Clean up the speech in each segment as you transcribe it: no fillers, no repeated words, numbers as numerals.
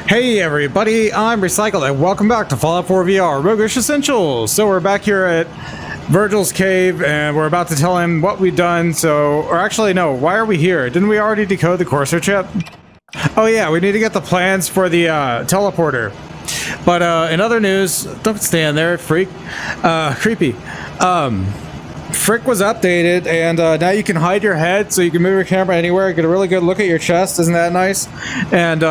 Hey everybody, I'm Recycled and welcome back to Fallout 4 VR Roguish Essentials. So we're back here at Virgil's cave and we're about to tell him what we've done. Or actually no, why are we here? Didn't we already decode the Courser chip? Oh yeah, we need to get the plans for the teleporter. But in other news, don't stand there, freak. Creepy. FRIK was updated, and now you can hide your head, so you can move your camera anywhere, get a really good look at your chest. Isn't that nice? And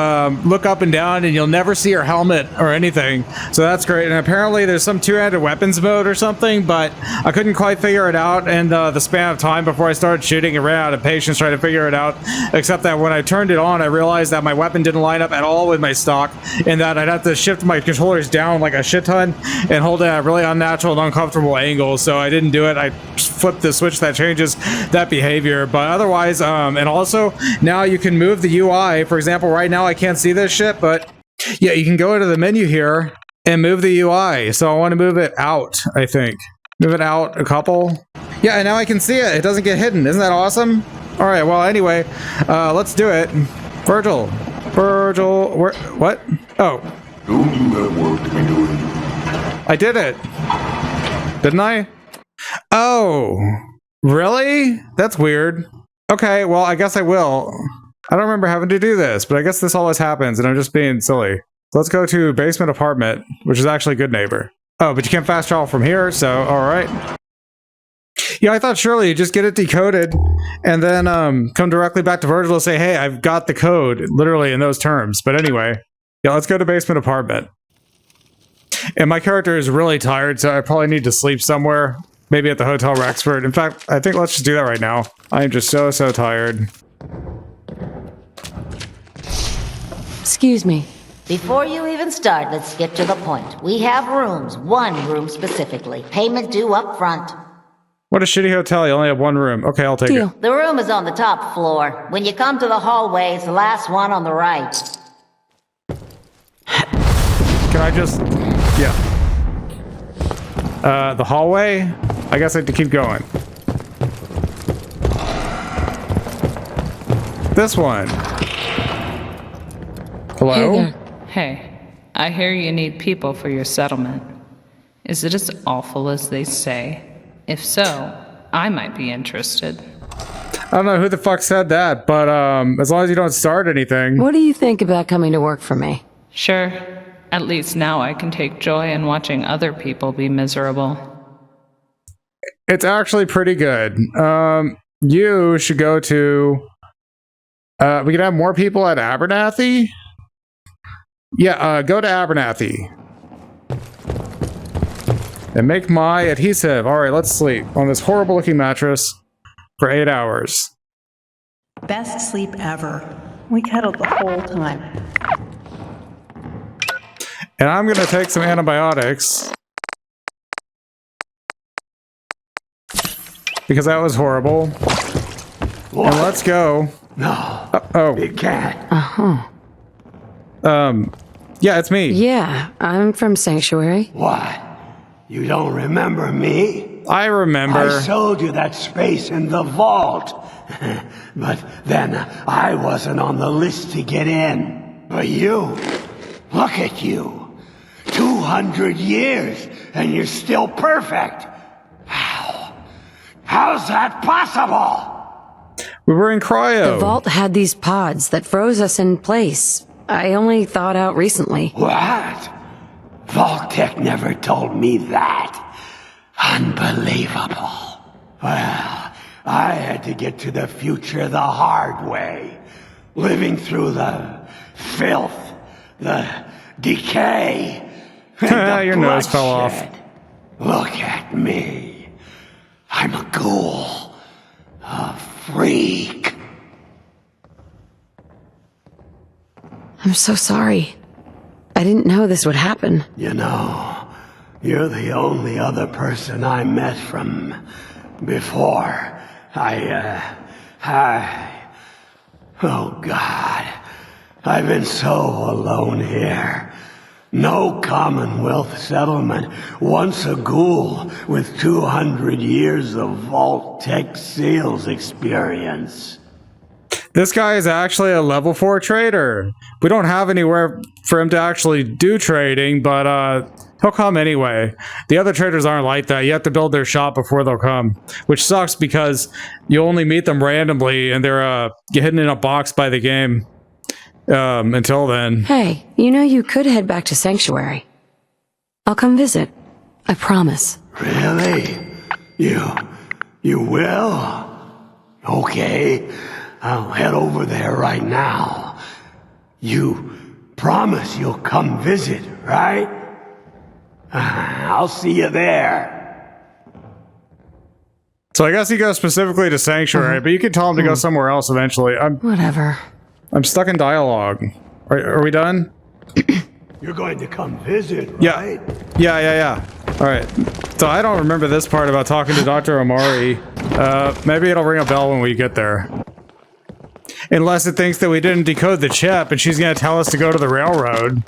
look up and down, and you'll never see your helmet or anything. So that's great. And apparently there's some two-handed weapons mode or something, but I couldn't quite figure it out in the span of time before I started shooting and ran out of patience trying to figure it out. Except that when I turned it on, I realized that my weapon didn't line up at all with my stock, and that I'd have to shift my controllers down like a shit ton and hold it at a really unnatural and uncomfortable angle. So I didn't do it. I flip the switch that changes that behavior, but otherwise and also now you can move the UI. For example, right now I can't see this shit, but yeah, you can go into the menu here and move the UI. So I want to move it out. I think move it out a couple. Yeah, and now I can see it. It doesn't get hidden. Isn't that awesome? All right, well anyway, let's do it. Virgil, where, what? Oh, Don't you have work to be doing? I did it, didn't I? Oh, really? That's weird. Okay, well, I guess I will. I don't remember having to do this, but I guess this always happens, and I'm just being silly. Let's go to basement apartment, which is actually Goodneighbor. Oh, but you can't fast travel from here, so alright. Yeah, I thought surely you just get it decoded, and then come directly back to Virgil and say, hey, I've got the code, literally in those terms. But anyway, yeah, let's go to basement apartment. And my character is really tired, so I probably need to sleep somewhere. Maybe at the Hotel Rexford. In fact, I think let's just do that right now. I am just so tired. Excuse me. Before you even start, let's get to the point. We have rooms, one room specifically. Payment due up front. What a shitty hotel, you only have one room. Okay, I'll take it. The room is on the top floor. When you come to the hallway, it's the last one on the right. Can I just... yeah. The hallway? I guess I have to keep going. This one. Hello? Hey, I hear you need people for your settlement. Is it as awful as they say? If so, I might be interested. I don't know who the fuck said that, but as long as you don't start anything. What do you think about coming to work for me? Sure. At least now I can take joy in watching other people be miserable. It's actually pretty good. You should go to... we can have more people at Abernathy? Yeah, go to Abernathy. And make my adhesive. Alright, let's sleep on this horrible looking mattress for 8 hours. Best sleep ever. We cuddled the whole time. And I'm gonna take some antibiotics. Because that was horrible. What? And let's go. No. Oh. It can't. Yeah, it's me. Yeah, I'm from Sanctuary. What? You don't remember me? I remember. I sold you that space in the vault. But then I wasn't on the list to get in. But you, look at you. 200 years and you're still perfect. How's that possible? We were in cryo. The vault had these pods that froze us in place. I only thawed out recently. What? Vault-Tec never told me that. Unbelievable. Well, I had to get to the future the hard way. Living through the filth, the decay, and your nose fell off. bloodshed. Look at me. I'm a ghoul. A freak. I'm so sorry. I didn't know this would happen. You know, you're the only other person I met from before. Oh God. I've been so alone here. No Commonwealth settlement, once a ghoul with 200 years of Vault-Tec sales experience. This guy is actually a level 4 trader. We don't have anywhere for him to actually do trading, but he'll come anyway. The other traders aren't like that. You have to build their shop before they'll come, which sucks because you only meet them randomly and they're hidden in a box by the game until then. Hey, you know you could head back to Sanctuary. I'll come visit. I promise. Really? You will? Okay, I'll head over there right now. You promise you'll come visit, right? I'll see you there. So I guess he goes specifically to Sanctuary, but you can tell him to go somewhere else eventually. Whatever. I'm stuck in dialogue. Are we done? You're going to come visit, right? Yeah. All right. So I don't remember this part about talking to Dr. Amari. Maybe it'll ring a bell when we get there. Unless it thinks that we didn't decode the chip and she's going to tell us to go to the railroad.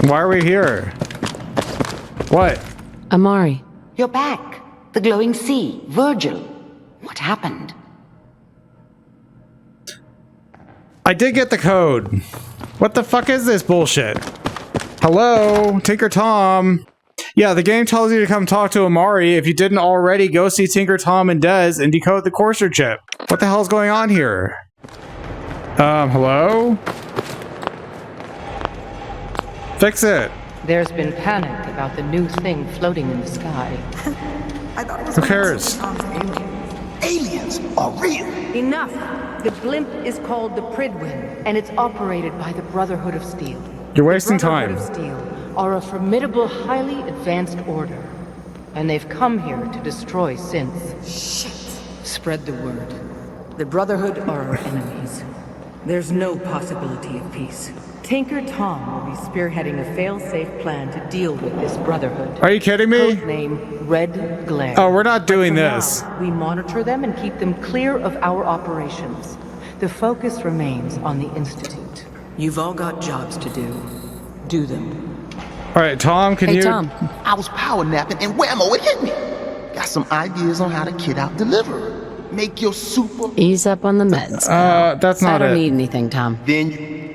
Why are we here? What? Amari. You're back. The glowing sea. Virgil. What happened? I did get the code. What the fuck is this bullshit? Hello, Tinker Tom. Yeah, the game tells you to come talk to Amari. If you didn't already, go see Tinker Tom and Dez and decode the Courser chip. What the hell's going on here? Hello? Fix it. There's been panic about the new thing floating in the sky. Who cares? Aliens are real. Enough! The blimp is called the Pridwin, and it's operated by the Brotherhood of Steel. You're wasting The time. Brotherhood of Steel are a formidable, highly advanced order, and they've come here to destroy synths. Shit! Spread the word. The Brotherhood are our enemies. There's no possibility of peace. Tinker Tom will be spearheading a fail-safe plan to deal with this Brotherhood. Are you kidding me? Codename Red Glare. Oh, we're not doing For this. now, we monitor them and keep them clear of our operations. The focus remains on the Institute. You've all got jobs to do. Do them. All right, Tom, can you... Tom. I was power napping and whammo, it hit me. Got some ideas on how to kit out deliverer. Make your super... Ease up on the meds. That's I not don't it. need anything, Tom. Then you...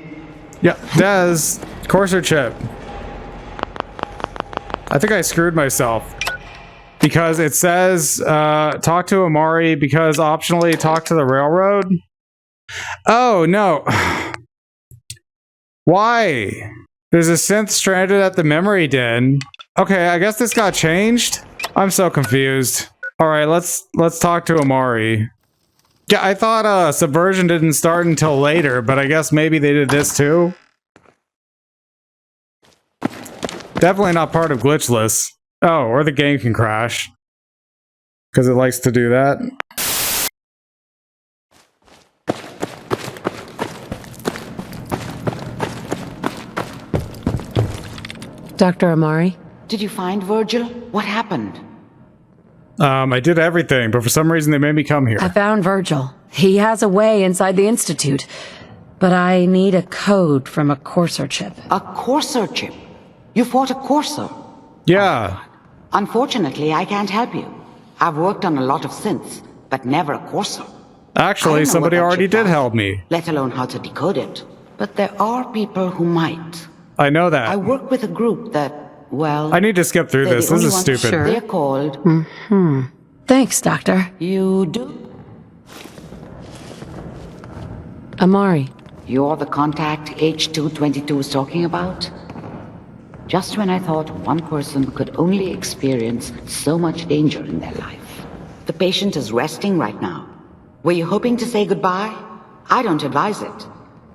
Yeah, Dez, Courser chip. I think I screwed myself. Because it says, talk to Amari because optionally talk to the railroad. Oh, no. Why? There's a synth stranded at the memory den. Okay, I guess this got changed. I'm so confused. All right, let's talk to Amari. Yeah, I thought Subversion didn't start until later, but I guess maybe they did this too. Definitely not part of Glitchless. Oh, or the game can crash. Because it likes to do that. Dr. Amari? Did you find Virgil? What happened? I did everything, but for some reason they made me come here. I found Virgil. He has a way inside the Institute. But I need a code from a Courser chip. A Courser chip? You fought a Courser? Yeah. Unfortunately, I can't help you. I've worked on a lot of synths, but never a Courser. I Actually, don't know somebody what that already chip did does, help me. let alone how to decode it. But there are people who might. I know that. I work with a group that, well... I need to skip through they're this. the This only is ones stupid. sure. They're called... Thanks, Doctor. You do? Amari. You're the contact H222 is talking about? Just when I thought one person could only experience so much danger in their life. The patient is resting right now. Were you hoping to say goodbye? I don't advise it.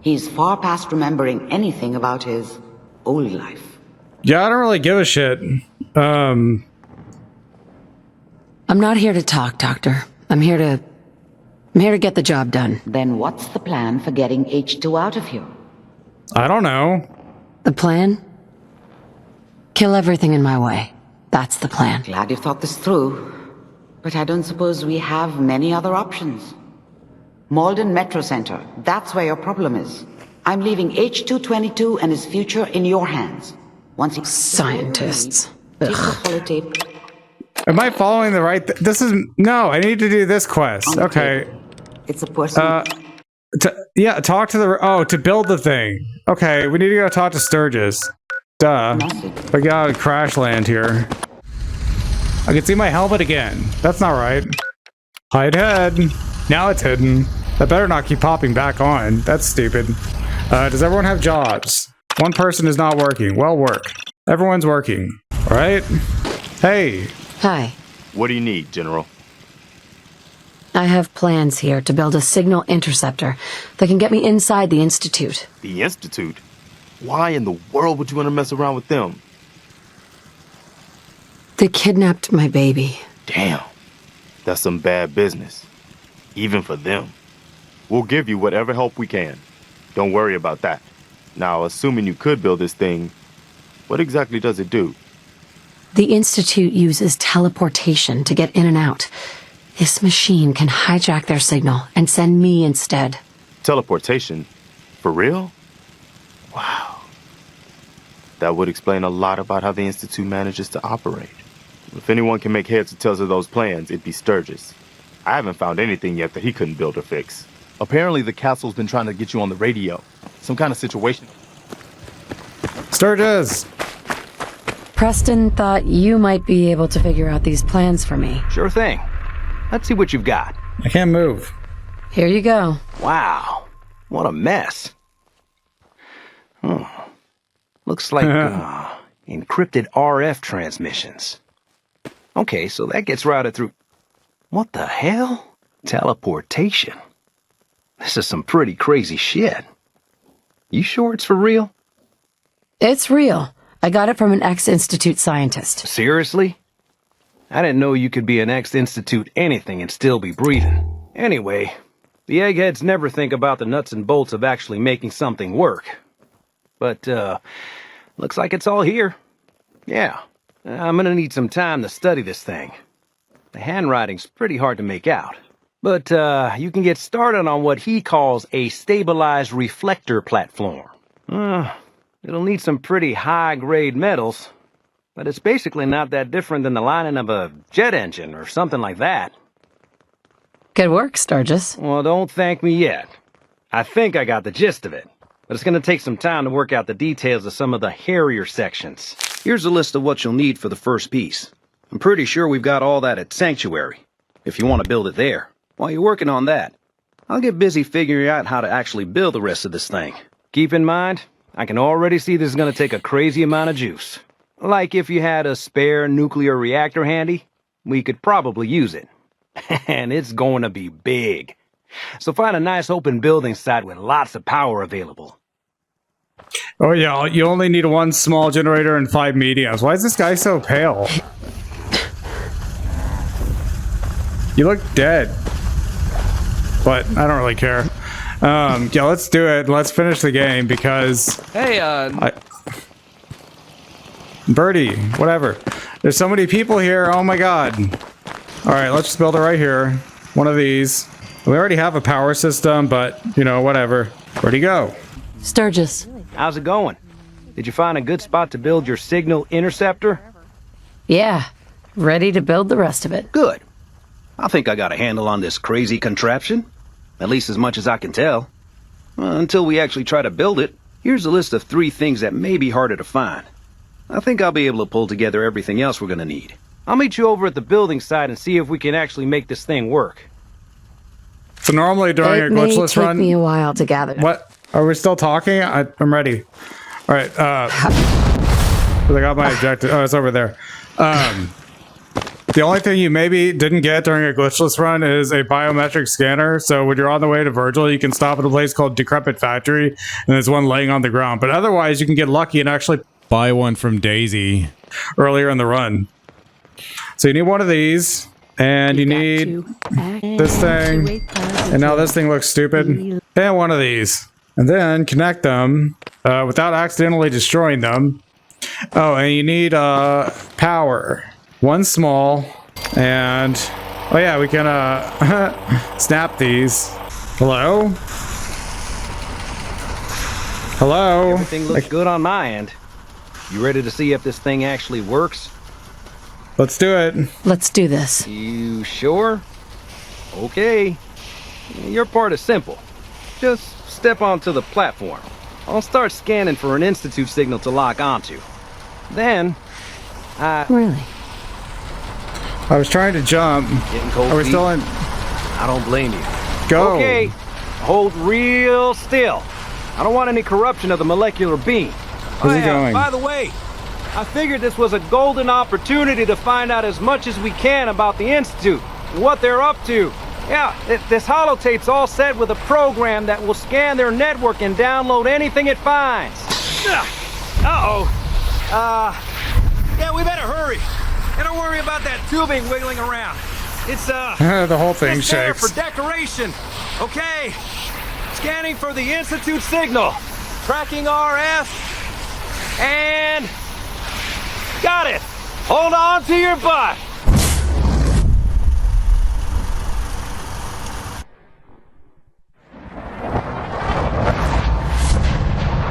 He's far past remembering anything about his old life. Yeah, I don't really give a shit. I'm not here to talk, Doctor. I'm here to get the job done. Then what's the plan for getting H2 out of here? I don't know. The plan? Kill everything in my way. That's the plan. Glad you thought this through. But I don't suppose we have many other options. Malden Metro Center, that's where your problem is. I'm leaving H222 and his future in your hands. Once he... Scientists. Take the holotape. Am I following the right? This is no. I need to do this quest. Okay. It's a person. Yeah. Talk to the. To build the thing. Okay. We need to go talk to Sturgis. Duh. We got crash land here. I can see my helmet again. That's not right. Hide head. Now it's hidden. That better not keep popping back on. That's stupid. Does everyone have jobs? One person is not working. Well, work. Everyone's working. All right? Hey. Hi. What do you need, General? I have plans here to build a signal interceptor that can get me inside the Institute. The Institute? Why in the world would you want to mess around with them? They kidnapped my baby. Damn. That's some bad business. Even for them. We'll give you whatever help we can. Don't worry about that. Now, assuming you could build this thing, what exactly does it do? The Institute uses teleportation to get in and out. This machine can hijack their signal and send me instead. Teleportation? For real? Wow. That would explain a lot about how the Institute manages to operate. If anyone can make heads or tails of those plans, it'd be Sturgis. I haven't found anything yet that he couldn't build or fix. Apparently the castle's been trying to get you on the radio. Some kind of situation. Sturgis! Preston thought you might be able to figure out these plans for me. Sure thing. Let's see what you've got. I can't move. Here you go. Wow. What a mess. Looks like encrypted RF transmissions. Okay, so that gets routed through... What the hell? Teleportation. This is some pretty crazy shit. You sure it's for real? It's real. I got it from an ex-Institute scientist. Seriously? I didn't know you could be an ex-Institute anything and still be breathing. Anyway, the eggheads never think about the nuts and bolts of actually making something work. But, looks like it's all here. Yeah, I'm gonna need some time to study this thing. The handwriting's pretty hard to make out. But, you can get started on what he calls a stabilized reflector platform. It'll need some pretty high-grade metals, but it's basically not that different than the lining of a jet engine or something like that. Good work, Sturgis. Well, don't thank me yet. I think I got the gist of it, but it's gonna take some time to work out the details of some of the hairier sections. Here's a list of what you'll need for the first piece. I'm pretty sure we've got all that at Sanctuary, if you want to build it there. While you're working on that, I'll get busy figuring out how to actually build the rest of this thing. Keep in mind, I can already see this is going to take a crazy amount of juice. Like if you had a spare nuclear reactor handy, we could probably use it. And it's going to be big. So find a nice open building site with lots of power available. Oh yeah, you only need one small generator and 5 mediums. Why is this guy so pale? You look dead. But I don't really care. Yeah, let's do it. Let's finish the game because... Hey, Birdie, whatever. There's so many people here. Oh my god. Alright, let's just build it right here. One of these. We already have a power system, but, you know, whatever. Where'd he go? Sturgis. How's it going? Did you find a good spot to build your signal interceptor? Yeah, ready to build the rest of it. Good. I think I got a handle on this crazy contraption. At least as much as I can tell. Until we actually try to build it, here's a list of 3 things that may be harder to find. I think I'll be able to pull together everything else we're gonna need. I'll meet you over at the building site and see if we can actually make this thing work. So normally during a glitchless run... It may take me a while to gather. What? Are we still talking? I'm ready. Alright, I got my objective. Oh, it's over there. The only thing you maybe didn't get during a glitchless run is a biometric scanner. So when you're on the way to Virgil, you can stop at a place called Decrepit Factory, and there's one laying on the ground. But otherwise, you can get lucky and actually buy one from Daisy earlier in the run. So you need one of these, and you need this thing, and now this thing looks stupid, and one of these. And then connect them without accidentally destroying them. Oh, and you need power. One small, and oh yeah, we can snap these. Hello? Hello? Everything looks good on my end. You ready to see if this thing actually works? Let's do it. Let's do this. You sure? Okay. Your part is simple. Just step onto the platform. I'll start scanning for an Institute signal to lock onto. Then, Really? I was trying to jump. Getting cold Are we feet? still in? I don't blame you. Go. Okay, hold real still. I don't want any corruption of the molecular beam. Where's he going? By the way, I figured this was a golden opportunity to find out as much as we can about the Institute, what they're up to. Yeah, this holotape's all set with a program that will scan their network and download anything it finds. Uh-oh. Yeah, we better hurry. And don't worry about that tubing wiggling around. It's, the whole thing just there shakes. for decoration. Okay. Scanning for the Institute signal. Tracking RF. And... got it. Hold on to your butt.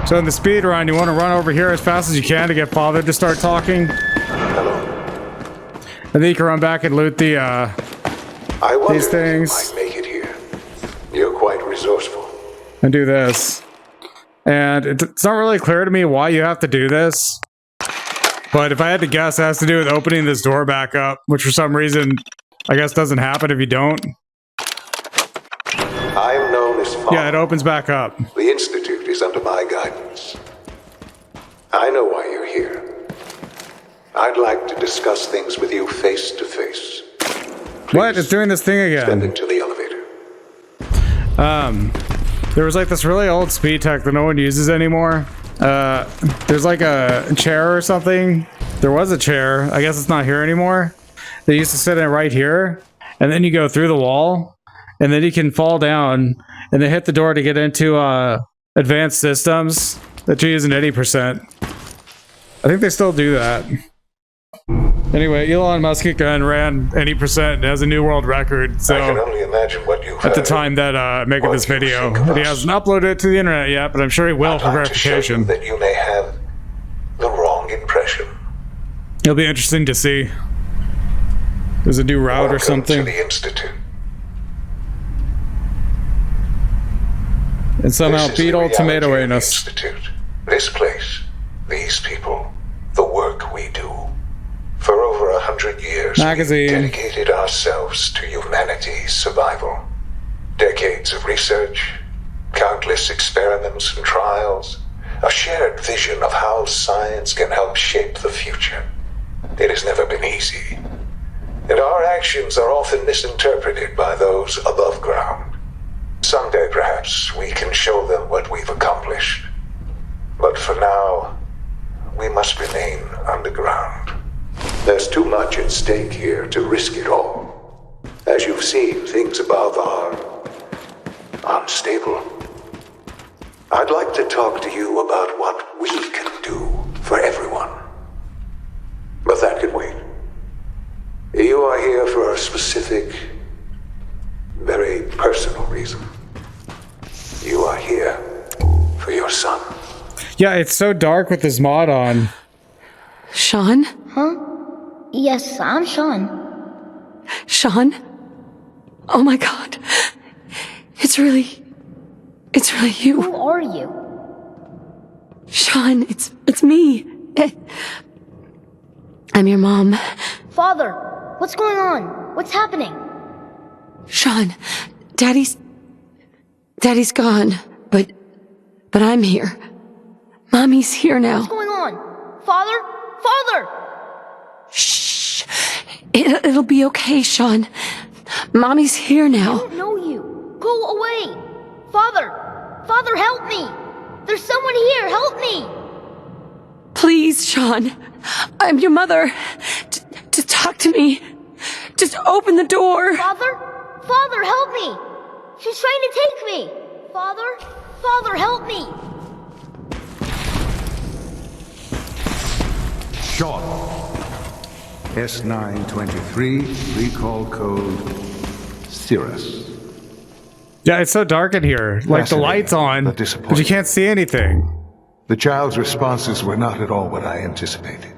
So in the speed run, you want to run over here as fast as you can to get Father to start talking. And then you can run back and loot the, these things. I might make it here. You're quite resourceful. And do this. And it's not really clear to me why you have to do this. But if I had to guess, it has to do with opening this door back up, which for some reason, I guess doesn't happen if you don't. I am known as Father. Yeah, it opens back up. The Institute is under my guidance. I know why you're here. I'd like to discuss things with you face to face. What? It's doing this thing again. Step into the elevator. There was like this really old speed tech that no one uses anymore. There's like a chair or something. There was a chair. I guess it's not here anymore. They used to sit in it right here. And then you go through the wall. And then you can fall down. And then hit the door to get into advanced systems that you use in 80%. I think they still do that. Anyway, Elon Musk ran 80% and has a new world record. So I can only imagine what you've at the heard. time that making this video, and he hasn't uploaded it to the internet yet, but I'm sure he will for verification. That you may have the wrong impression. It'll be interesting to see. There's a new route or something. To the Institute. And somehow This is beat the all reality tomato of the anus. Institute. This place, these people, the work we do. For over 100 years, Magazine. we dedicated ourselves to humanity's survival. Decades of research, countless experiments and trials, a shared vision of how science can help shape the future. It has never been easy, and our actions are often misinterpreted by those above ground. Someday, perhaps, we can show them what we've accomplished. But for now, we must remain underground. There's too much at stake here to risk it all. As you've seen, things above are unstable. I'd like to talk to you about what we can do for everyone. But that can wait. You are here for a specific, very personal reason. You are here for your son. Yeah, it's so dark with this mod on. Sean? Huh? Yes, I'm Sean. Sean? Oh my god. It's really you. Who are you? Sean, it's me. I'm your mom. Father, what's going on? What's happening? Sean, Daddy's gone, but I'm here. Mommy's here now. What's going on? Father? Father! Shh. It'll be okay, Sean. Mommy's here now. I don't know you. Go away. Father! Father, help me! There's someone here, help me! Please, Sean. I'm your mother. Just talk to me. Just open the door. Father? Father, help me! She's trying to take me! Father? Father, help me! Sean. S923, recall code Cirrus. Yeah, it's so dark in here. Like the light's on, but you can't see anything. The child's responses were not at all what I anticipated.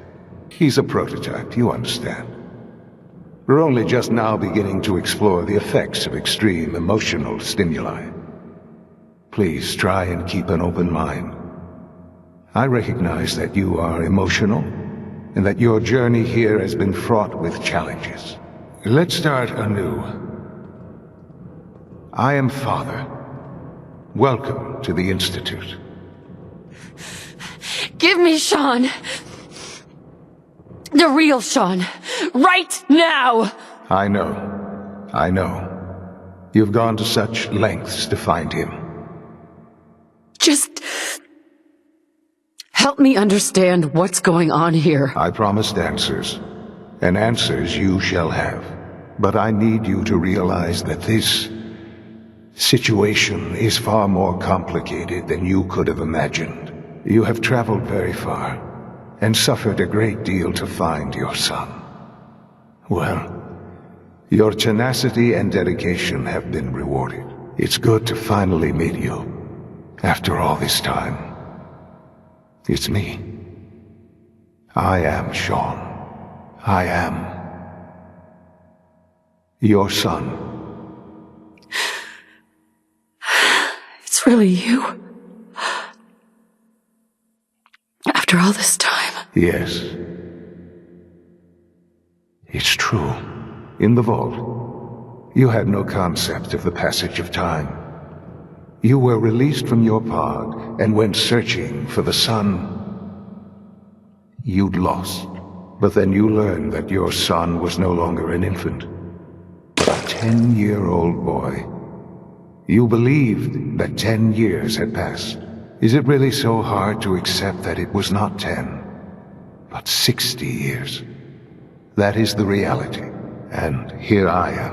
He's a prototype, you understand. We're only just now beginning to explore the effects of extreme emotional stimuli. Please try and keep an open mind. I recognize that you are emotional, and that your journey here has been fraught with challenges. Let's start anew. I am Father. Welcome to the Institute. Give me Sean. The real Sean. Right now! I know. You've gone to such lengths to find him. Just help me understand what's going on here. I promised answers, and answers you shall have. But I need you to realize that this situation is far more complicated than you could have imagined. You have traveled very far, and suffered a great deal to find your son. Well, your tenacity and dedication have been rewarded. It's good to finally meet you, after all this time. It's me. I am Sean. I am your son. It's really you. After all this time. Yes. It's true. In the vault, you had no concept of the passage of time. You were released from your pod and went searching for the son you'd lost. But then you learned that your son was no longer an infant, but a 10-year-old boy. You believed that 10 years had passed. Is it really so hard to accept that it was not 10, but 60 years? That is the reality, and here I am,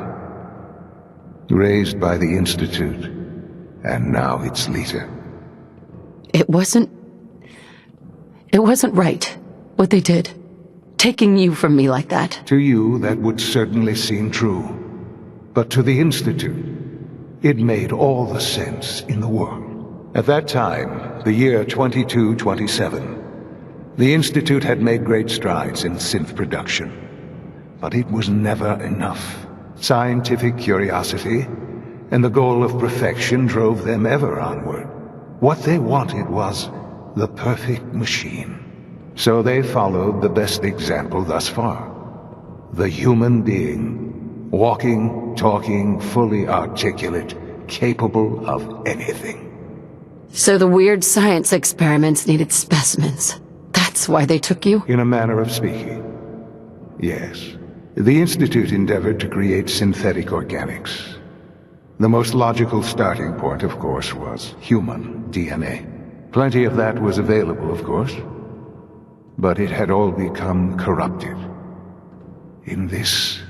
raised by the Institute, and now its leader. It wasn't right, what they did. Taking you from me like that. To you, that would certainly seem true. But to the Institute, it made all the sense in the world. At that time, the year 2227, the Institute had made great strides in synth production. But it was never enough. Scientific curiosity and the goal of perfection drove them ever onward. What they wanted was the perfect machine. So they followed the best example thus far. The human being, walking, talking, fully articulate, capable of anything. So the weird science experiments needed specimens. That's why they took you? In a manner of speaking, yes. The Institute endeavored to create synthetic organics. The most logical starting point, of course, was human DNA. Plenty of that was available, of course, but it had all become corrupted. In this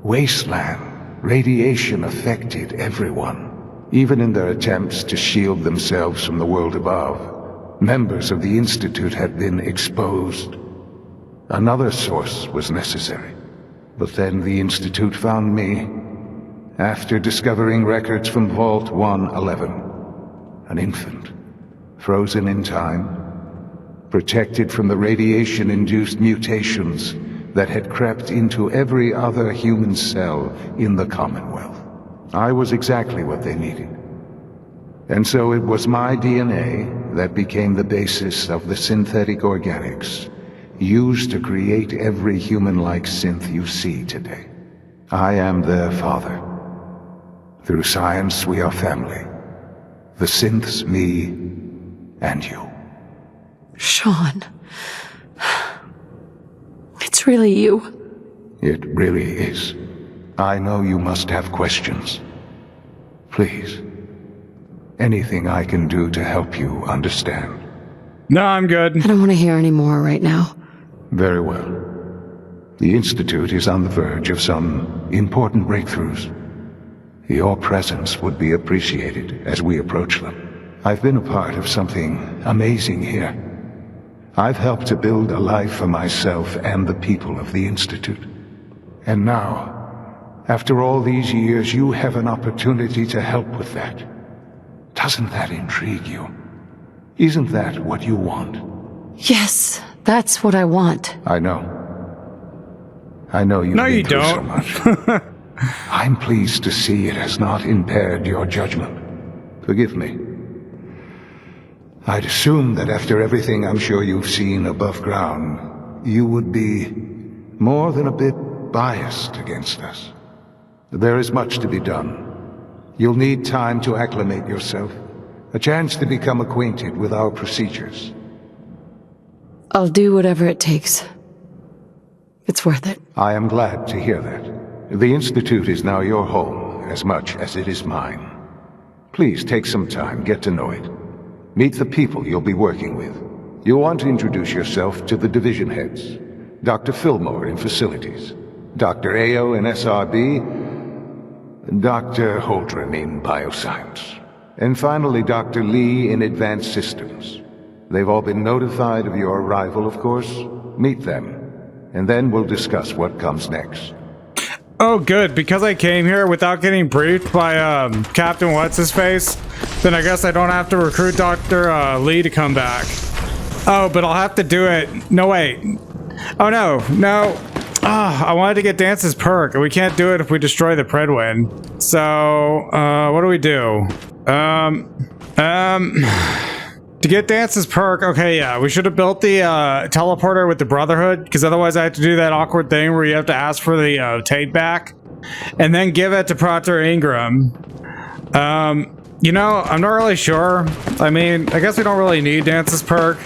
wasteland, radiation affected everyone. Even in their attempts to shield themselves from the world above, members of the Institute had been exposed. Another source was necessary. But then the Institute found me, after discovering records from Vault 111. An infant, frozen in time, protected from the radiation-induced mutations that had crept into every other human cell in the Commonwealth. I was exactly what they needed. And so it was my DNA that became the basis of the synthetic organics used to create every human-like synth you see today. I am their father. Through science, we are family. The synths, me, and you. Sean. It's really you. It really is. I know you must have questions. Please. Anything I can do to help you understand. No, I'm good. I don't want to hear any more right now. Very well. The Institute is on the verge of some important breakthroughs. Your presence would be appreciated as we approach them. I've been a part of something amazing here. I've helped to build a life for myself and the people of the Institute. And now, after all these years, you have an opportunity to help with that. Doesn't that intrigue you? Isn't that what you want? Yes, that's what I want. I know. I know you've No, been you through so don't. much. I'm pleased to see it has not impaired your judgment. Forgive me. I'd assumed that after everything I'm sure you've seen above ground, you would be more than a bit biased against us. There is much to be done. You'll need time to acclimate yourself, a chance to become acquainted with our procedures. I'll do whatever it takes. It's worth it. I am glad to hear that. The Institute is now your home, as much as it is mine. Please take some time, get to know it. Meet the people you'll be working with. You'll want to introduce yourself to the division heads. Dr. Fillmore in Facilities, Dr. Ao in SRB, Dr. Holdren in Bioscience, and finally Dr. Lee in Advanced Systems. They've all been notified of your arrival, of course. Meet them, and then we'll discuss what comes next. Oh, good. Because I came here without getting briefed by Captain What's-His-Face, then I guess I don't have to recruit Dr. Lee to come back. Oh, but I'll have to do it. No, wait. Oh, no. No. I wanted to get Dance's perk, and we can't do it if we destroy the Predwin. So, what do we do? To get Dance's perk, okay, yeah, we should have built the teleporter with the Brotherhood, because otherwise I have to do that awkward thing where you have to ask for the take back, and then give it to Proctor Ingram. You know, I'm not really sure. I mean, I guess we don't really need Dance's perk.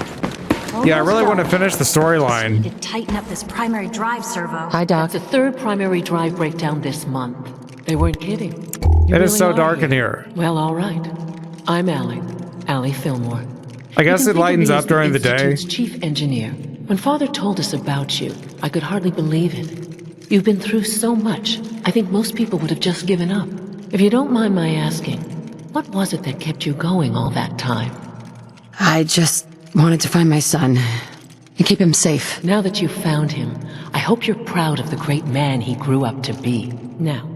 Yeah, I really want to finish the storyline. To tighten up this primary drive servo. Hi, Doc. That's the third primary drive breakdown this month. They weren't kidding. It is so dark in here. Well, all right. I'm Allie Fillmore. I guess it lightens up during the day. Institute's chief engineer. When Father told us about you, I could hardly believe it. You've been through so much, I think most people would have just given up. If you don't mind my asking, what was it that kept you going all that time? I just wanted to find my son and keep him safe. Now that you've found him, I hope you're proud of the great man he grew up to be. Now,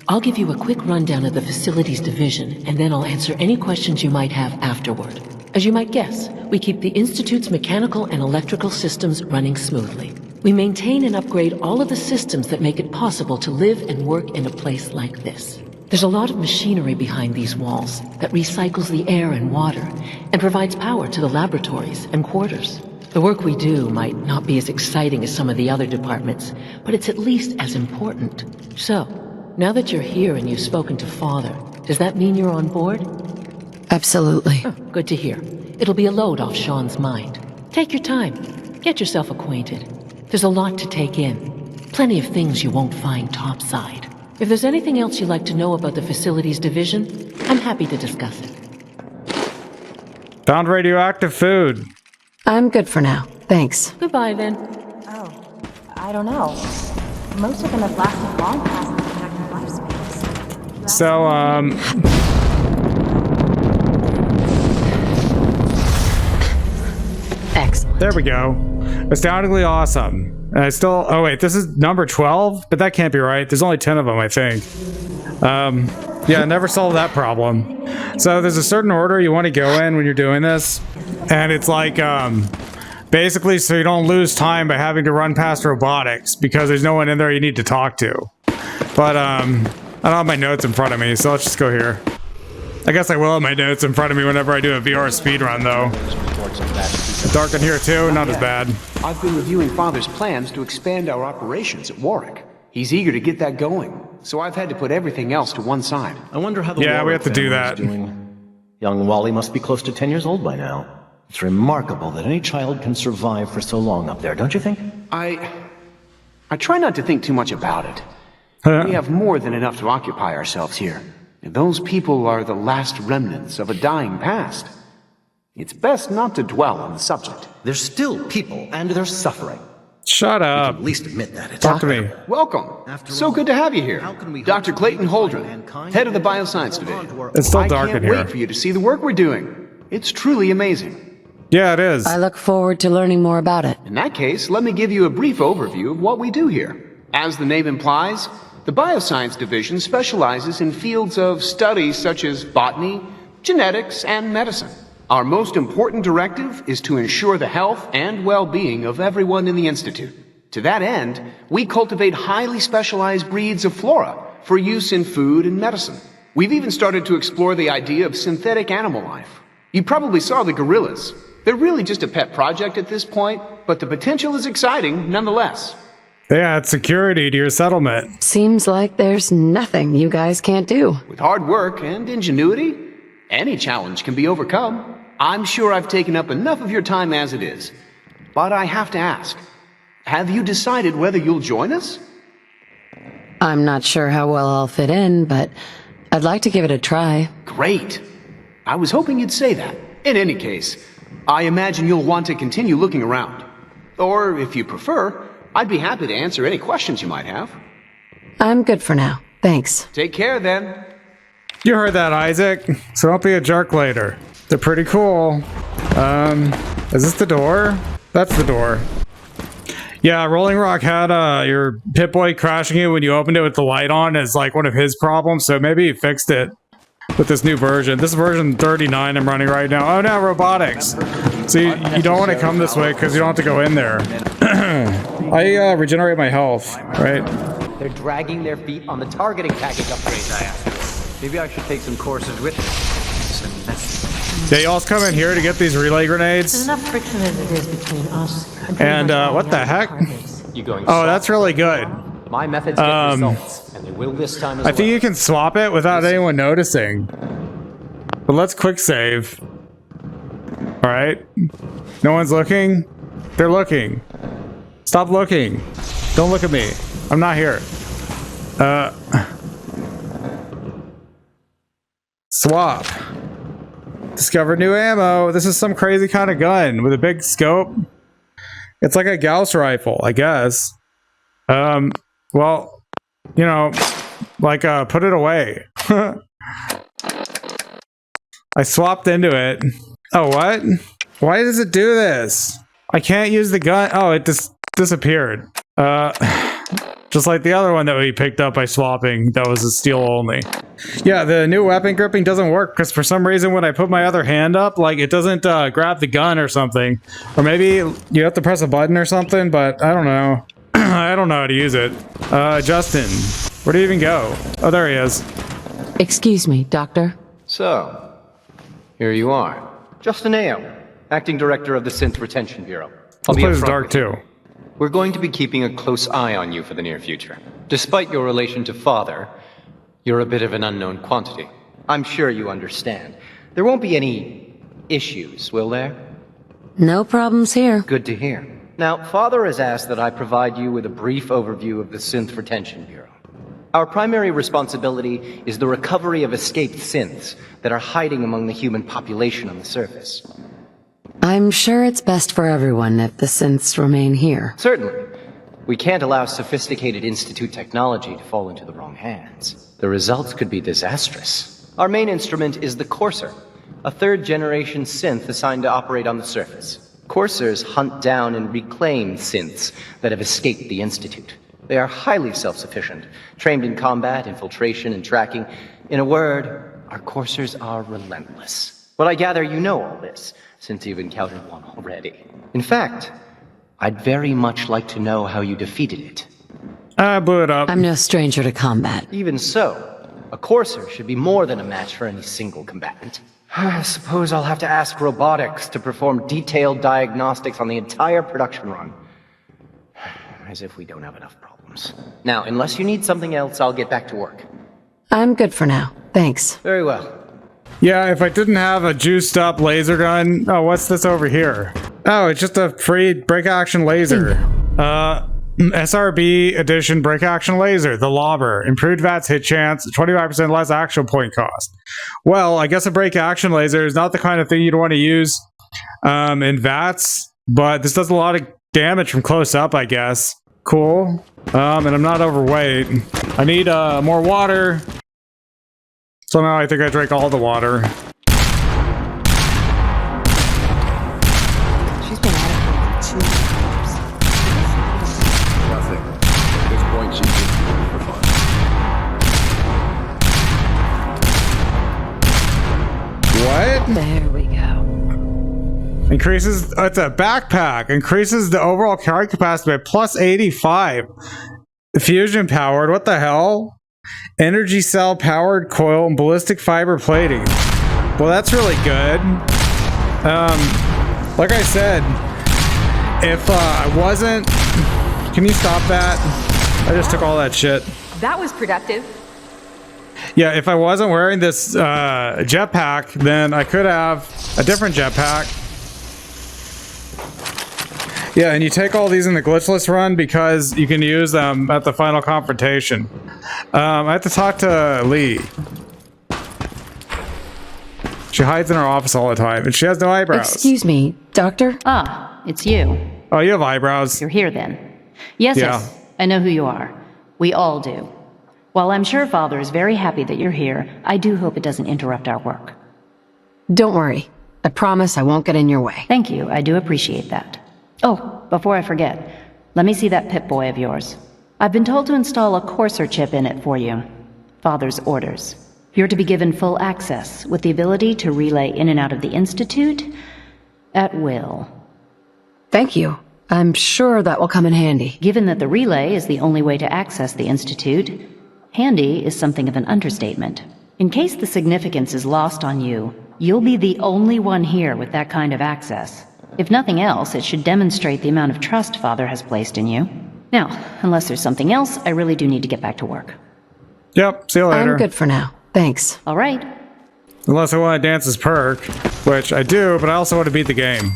I'll give you a quick rundown of the Facilities Division, and then I'll answer any questions you might have afterward. As you might guess, we keep the Institute's mechanical and electrical systems running smoothly. We maintain and upgrade all of the systems that make it possible to live and work in a place like this. There's a lot of machinery behind these walls that recycles the air and water and provides power to the laboratories and quarters. The work we do might not be as exciting as some of the other departments, but it's at least as important. So, now that you're here and you've spoken to Father, does that mean you're on board? Absolutely. Oh, good to hear. It'll be a load off Sean's mind. Take your time. Get yourself acquainted. There's a lot to take in. Plenty of things you won't find topside. If there's anything else you'd like to know about the Facilities Division, I'm happy to discuss it. Found radioactive food. I'm good for now. Thanks. Goodbye, then. Oh, I don't know. Most of them have lasted long past the projected lifespans. So, Excellent. There we go. Astoundingly awesome. And I still... Oh, wait. This is number 12? But that can't be right. There's only 10 of them, I think. Yeah, I never solved that problem. So there's a certain order you want to go in when you're doing this. And it's like, basically so you don't lose time by having to run past robotics because there's no one in there you need to talk to. But, I don't have my notes in front of me, so let's just go here. I guess I will have my notes in front of me whenever I do a VR speedrun, though. It's dark in here, too. Not as bad. I've been reviewing Father's plans to expand our operations at Warwick. He's eager to get that going, so I've had to put everything else to one side. I wonder how the we Warwick have to do family that. is doing. Young Wally must be close to 10 years old by now. It's remarkable that any child can survive for so long up there, don't you think? I try not to think too much about it. We have more than enough to occupy ourselves here. And those people are the last remnants of a dying past. It's best not to dwell on the subject. They're still people, and they're suffering. Shut up. At least admit that. It's Talk to me. Welcome. So good to have you here. Dr. Clayton Holdren, head of the Bioscience Division. It's still dark in I here. can't wait for you to see the work we're doing. It's truly amazing. Yeah, it is. I look forward to learning more about it. In that case, let me give you a brief overview of what we do here. As the name implies, the Bioscience Division specializes in fields of study such as botany, genetics, and medicine. Our most important directive is to ensure the health and well-being of everyone in the Institute. To that end, we cultivate highly specialized breeds of flora for use in food and medicine. We've even started to explore the idea of synthetic animal life. You probably saw the gorillas. They're really just a pet project at this point, but the potential is exciting nonetheless. They add security to your settlement. Seems like there's nothing you guys can't do. With hard work and ingenuity, any challenge can be overcome. I'm sure I've taken up enough of your time as it is. But I have to ask, have you decided whether you'll join us? I'm not sure how well I'll fit in, but I'd like to give it a try. Great. I was hoping you'd say that. In any case, I imagine you'll want to continue looking around. Or, if you prefer, I'd be happy to answer any questions you might have. I'm good for now. Thanks. Take care, then. You heard that, Isaac. So don't be a jerk later. They're pretty cool. Is this the door? That's the door. Yeah, Rolling Rock had your Pip-Boy crashing it when you opened it with the light on as like one of his problems, so maybe he fixed it with this new version. This is version 39 I'm running right now. Oh, now robotics. So you don't want to come this way because you don't have to go in there. I regenerate my health, right? They're dragging their feet on the targeting package upgrades I asked for. Maybe I should take some courses with them. Yeah, y'all's come in here to get these relay grenades. There's enough friction as it is between us and what the heck? Oh, that's really good. My methods get results, and they will this time as well. I think you can swap it without anyone noticing. But let's quick save. All right. No one's looking. They're looking. Stop looking. Don't look at me. I'm not here. Swap. Discover new ammo. This is some crazy kind of gun with a big scope. It's like a Gauss rifle, I guess. Well, you know, like, put it away. I swapped into it. Oh, what? Why does it do this? I can't use the gun. Oh, it just disappeared. Just like the other one that we picked up by swapping. That was a steel only. Yeah, the new weapon gripping doesn't work because for some reason when I put my other hand up, like it doesn't grab the gun or something. Or maybe you have to press a button or something, but I don't know. I don't know how to use it. Justin, where do you even go? Oh, there he is. Excuse me, Doctor. So, here you are. Justin A.O., Acting Director of the Synth Retention Bureau. This place is dark too. We're going to be keeping a close eye on you for the near future. Despite your relation to Father, you're a bit of an unknown quantity. I'm sure you understand. There won't be any issues, will there? No problems here. Good to hear. Now, Father has asked that I provide you with a brief overview of the Synth Retention Bureau. Our primary responsibility is the recovery of escaped synths that are hiding among the human population on the surface. I'm sure it's best for everyone if the synths remain here. Certainly. We can't allow sophisticated Institute technology to fall into the wrong hands. The results could be disastrous. Our main instrument is the Courser, a third-generation synth assigned to operate on the surface. Coursers hunt down and reclaim synths that have escaped the Institute. They are highly self-sufficient, trained in combat, infiltration, and tracking. In a word, our Coursers are relentless. But I gather you know all this, since you've encountered one already. In fact, I'd very much like to know how you defeated it. I blew it up. I'm no stranger to combat. Even so, a Courser should be more than a match for any single combatant. I suppose I'll have to ask robotics to perform detailed diagnostics on the entire production run. As if we don't have enough problems. Now, unless you need something else, I'll get back to work. I'm good for now. Thanks. Very well. Yeah, if I didn't have a juiced up laser gun... Oh, what's this over here? Oh, it's just a free break action laser. SRB edition break action laser, the Lobber. Improved VATS hit chance, 25% less action point cost. Well, I guess a break action laser is not the kind of thing you'd want to use in VATS, but this does a lot of damage from close up, I guess. Cool. And I'm not overweight. I need more water. So now I think I drank all the water. She's been at it for 2 years. Nothing. At this point, she's just doing it for fun. What? There we go. Increases, it's a backpack. Increases the overall carry capacity by plus 85. Fusion powered, what the hell? Energy cell powered coil and ballistic fiber plating. Well, that's really good. Like I said, if I wasn't... Can you stop that? I just took all that shit. That was productive. Yeah, if I wasn't wearing this jetpack, then I could have a different jetpack. Yeah, and you take all these in the glitchless run because you can use them at the final confrontation. I have to talk to Lee. She hides in her office all the time, and she has no eyebrows. Excuse me, Doctor? Ah, it's you. Oh, you have eyebrows. You're here then. Yes, Yeah. yes, I know who you are. We all do. While I'm sure Father is very happy that you're here, I do hope it doesn't interrupt our work. Don't worry. I promise I won't get in your way. Thank you, I do appreciate that. Oh, before I forget, let me see that Pip-Boy of yours. I've been told to install a Courser chip in it for you. Father's orders. You're to be given full access, with the ability to relay in and out of the Institute at will. Thank you. I'm sure that will come in handy. Given that the relay is the only way to access the Institute, handy is something of an understatement. In case the significance is lost on you, you'll be the only one here with that kind of access. If nothing else, it should demonstrate the amount of trust Father has placed in you. Now, unless there's something else, I really do need to get back to work. Yep, see you later. I'm good for now. Thanks. All right. Unless I want to dance as Perk, which I do, but I also want to beat the game.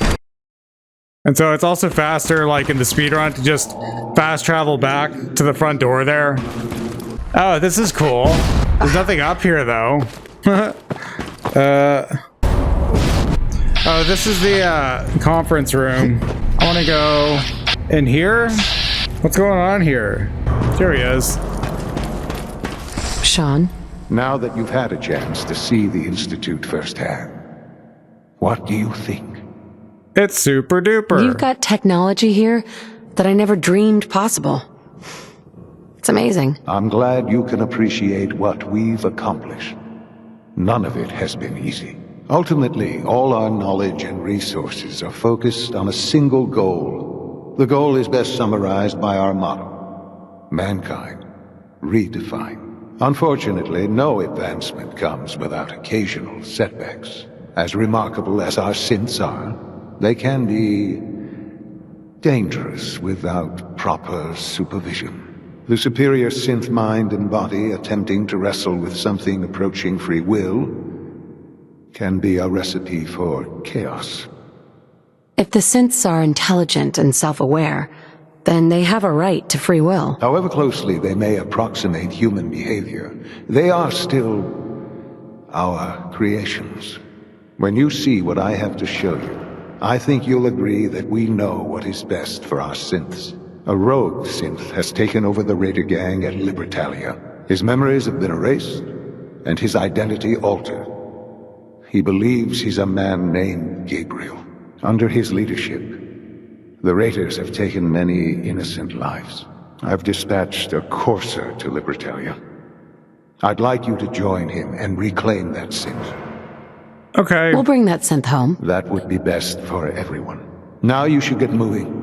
And so it's also faster, like in the speedrun, to just fast travel back to the front door there. Oh, this is cool. There's nothing up here, though. Oh, this is the conference room. I want to go in here. What's going on here? Here he is. Sean? Now that you've had a chance to see the Institute firsthand, what do you think? It's super duper. You've got technology here that I never dreamed possible. It's amazing. I'm glad you can appreciate what we've accomplished. None of it has been easy. Ultimately, all our knowledge and resources are focused on a single goal. The goal is best summarized by our motto: mankind, redefined. Unfortunately, no advancement comes without occasional setbacks. As remarkable as our synths are, they can be dangerous without proper supervision. The superior synth mind and body attempting to wrestle with something approaching free will can be a recipe for chaos. If the synths are intelligent and self-aware, then they have a right to free will. However closely they may approximate human behavior, they are still our creations. When you see what I have to show you, I think you'll agree that we know what is best for our synths. A rogue synth has taken over the raider gang at Libertalia. His memories have been erased, and his identity altered. He believes he's a man named Gabriel. Under his leadership, the raiders have taken many innocent lives. I've dispatched a courser to Libertalia. I'd like you to join him and reclaim that synth. Okay. We'll bring that synth home. That would be best for everyone. Now you should get moving.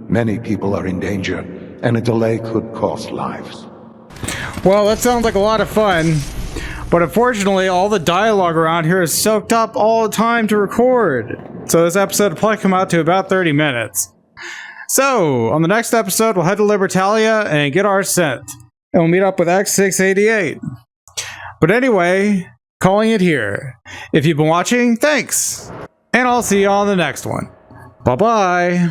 Many people are in danger, and a delay could cost lives. Well, that sounds like a lot of fun. But unfortunately, all the dialogue around here is soaked up all the time to record. So this episode will probably come out to about 30 minutes. So, on the next episode, we'll head to Libertalia and get our synth. And we'll meet up with X688. But anyway, calling it here. If you've been watching, thanks. And I'll see you on the next one. Bye-bye.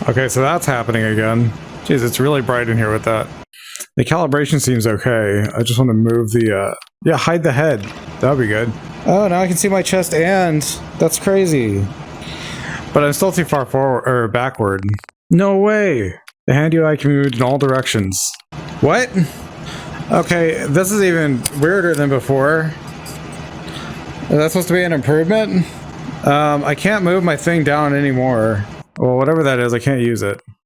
Okay, so that's happening again. Jeez, it's really bright in here with that. The calibration seems okay. I just want to move the, yeah, hide the head. That would be good. Oh, now I can see my chest and... That's crazy. But I'm still too far forward, or backward. No way! The hand UI can be moved in all directions. What? Okay, this is even weirder than before. Is that supposed to be an improvement? I can't move my thing down anymore. Well, whatever that is, I can't use it.